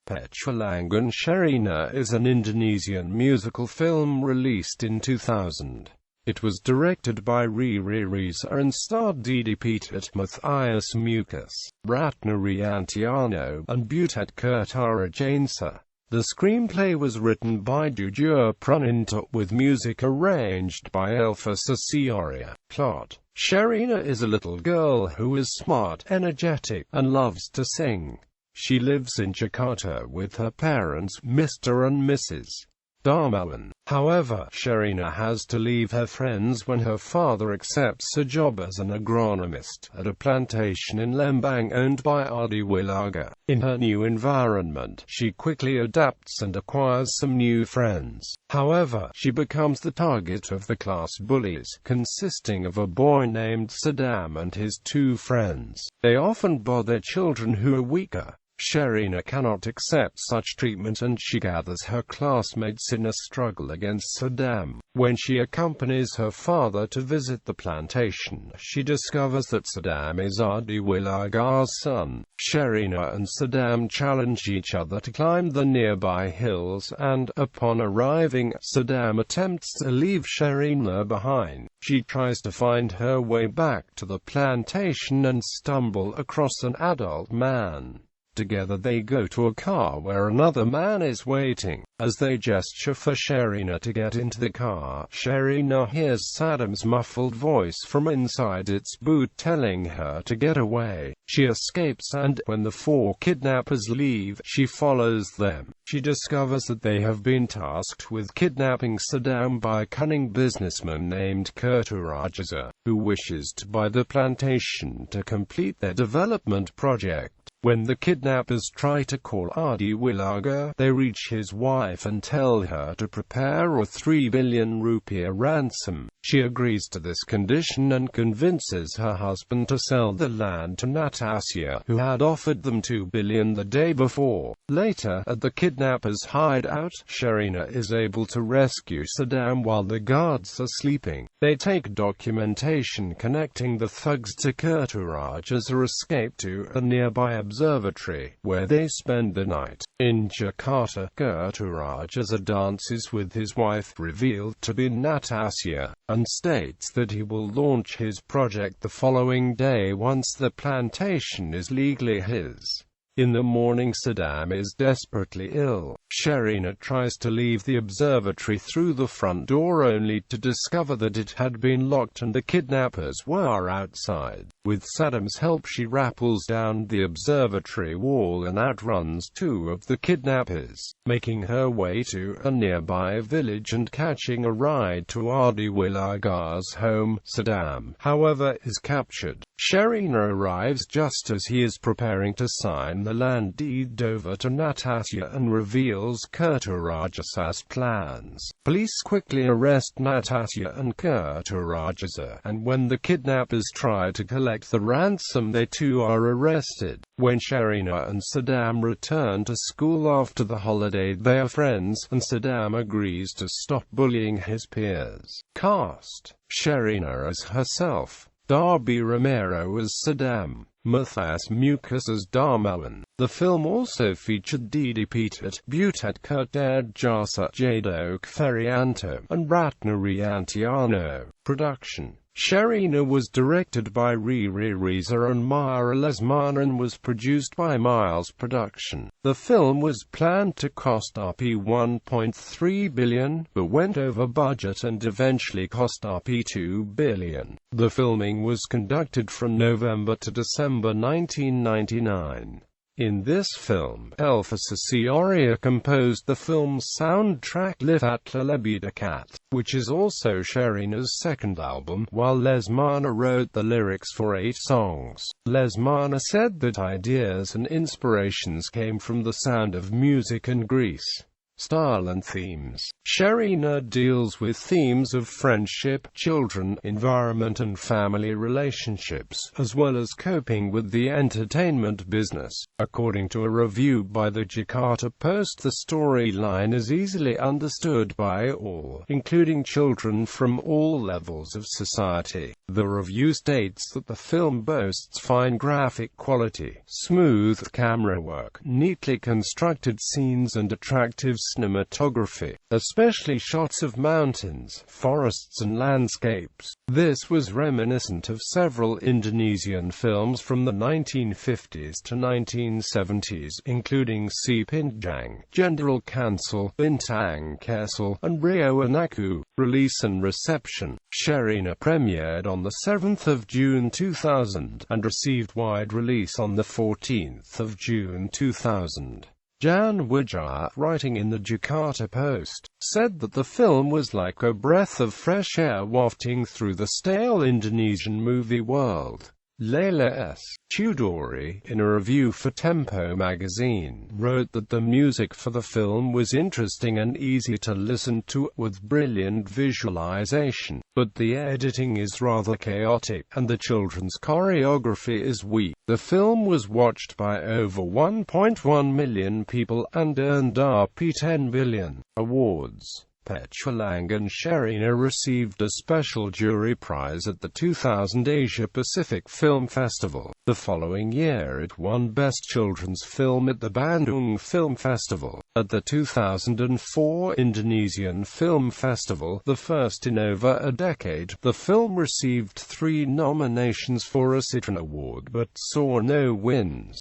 Petualangan Sherina is an Indonesian musical film released in 2000. It was directed by Riri Riza and starred Didi Petet, Mathias Muchus, Ratna Riantiarno, and Butet Kertaradjasa. The screenplay was written by Jujur Prananto with music arranged by Elfa Secioria. Plot: Sherina is a little girl who is smart, energetic, and loves to sing. She lives in Jakarta with her parents, Mr. and Mrs. Darmawan. However, Sherina has to leave her friends when her father accepts a job as an agronomist at a plantation in Lembang owned by Adi Wilaga. In her new environment, she quickly adapts and acquires some new friends. However, she becomes the target of the class bullies, consisting of a boy named Saddam and his two friends. They often bother children who are weaker. Sherina cannot accept such treatment and she gathers her classmates in a struggle against Saddam. When she accompanies her father to visit the plantation, she discovers that Saddam is Adi Wilaga's son. Sherina and Saddam challenge each other to climb the nearby hills and, upon arriving, Saddam attempts to leave Sherina behind. She tries to find her way back to the plantation and stumble across an adult man. Together they go to a car where another man is waiting. As they gesture for Sherina to get into the car, Sherina hears Saddam's muffled voice from inside its boot telling her to get away. She escapes and, when the four kidnappers leave, she follows them. She discovers that they have been tasked with kidnapping Saddam by a cunning businessman named Kertaradjasa, who wishes to buy the plantation to complete their development project. When the kidnappers try to call Adi Wilaga, they reach his wife and tell her to prepare a 3 billion rupiah ransom. She agrees to this condition and convinces her husband to sell the land to Natasha, who had offered them 2 billion the day before. Later, at the kidnappers' hideout, Sherina is able to rescue Saddam while the guards are sleeping. They take documentation connecting the thugs to Kertaradjasa escape to a nearby observatory, where they spend the night. In Jakarta, Kertaradjasa dances with his wife, revealed to be Natasha, and states that he will launch his project the following day once the plantation is legally his. In the morning, Saddam is desperately ill. Sherina tries to leave the observatory through the front door only to discover that it had been locked and the kidnappers were outside. With Saddam's help, she rappels down the observatory wall and outruns two of the kidnappers, making her way to a nearby village and catching a ride to Adi Wilaga's home. Saddam, however, is captured. Sherina arrives just as he is preparing to sign the land deed over to Natasha and reveals Kertaradjasa's plans. Police quickly arrest Natasha and Kertaradjasa, and when the kidnappers try to collect the ransom, they too are arrested. When Sherina and Saddam return to school after the holiday, they are friends, and Saddam agrees to stop bullying his peers. Cast: Sherina as herself, Darby Romero as Saddam, Mathias Muchus as Darmawan. The film also featured Didi Petet, Butet Kertaradjasa.The, Ferianto, and Ratna Riantiarno. Production: Sherina was directed by Riri Riza and Maya Lesmana and was produced by Miles Production. The film was planned to cost Rp 1.3 billion, but went over budget and eventually cost Rp 2 billion. The filming was conducted from November to December 1999. In this film, Elfa Secioria composed the film's soundtrack Lihatlah Lebih Dekat, which is also Sherina's second album, while Lesmana wrote the lyrics for 8 songs. Lesmana said that ideas and inspirations came from the sound of music in Greece. Style and themes. Sherina deals with themes of friendship, children, environment and family relationships, as well as coping with the entertainment business. According to a review by the Jakarta Post, the storyline is easily understood by all, including children from all levels of society. The review states that the film boasts fine graphic quality, smooth camera work, neatly constructed scenes and attractive cinematography, especially shots of mountains, forests and landscapes. This was reminiscent of several Indonesian films from the 1950s to 1970s, including Si Pinjang, Jenderal Kansel, Bintang Kesel, and Rio Anakku. Release and reception. Sherina premiered on the 7th of June 2000, and received wide release on the 14th of June 2000. Jan Wijaya, writing in the Jakarta Post, said that the film was like a breath of fresh air wafting through the stale Indonesian movie world. Leila S. Chudori, in a review for Tempo magazine, wrote that the music for the film was interesting and easy to listen to, with brilliant visualization, but the editing is rather chaotic, and the children's choreography is weak. The film was watched by over 1.1 million people, and earned Rp10 billion. Awards. Petualangan Sherina received a special jury prize at the 2000 Asia Pacific Film Festival. The following year it won Best Children's Film at the Bandung Film Festival. At the 2004 Indonesian Film Festival, the first in over a decade, the film received 3 nominations for a Citron Award but saw no wins.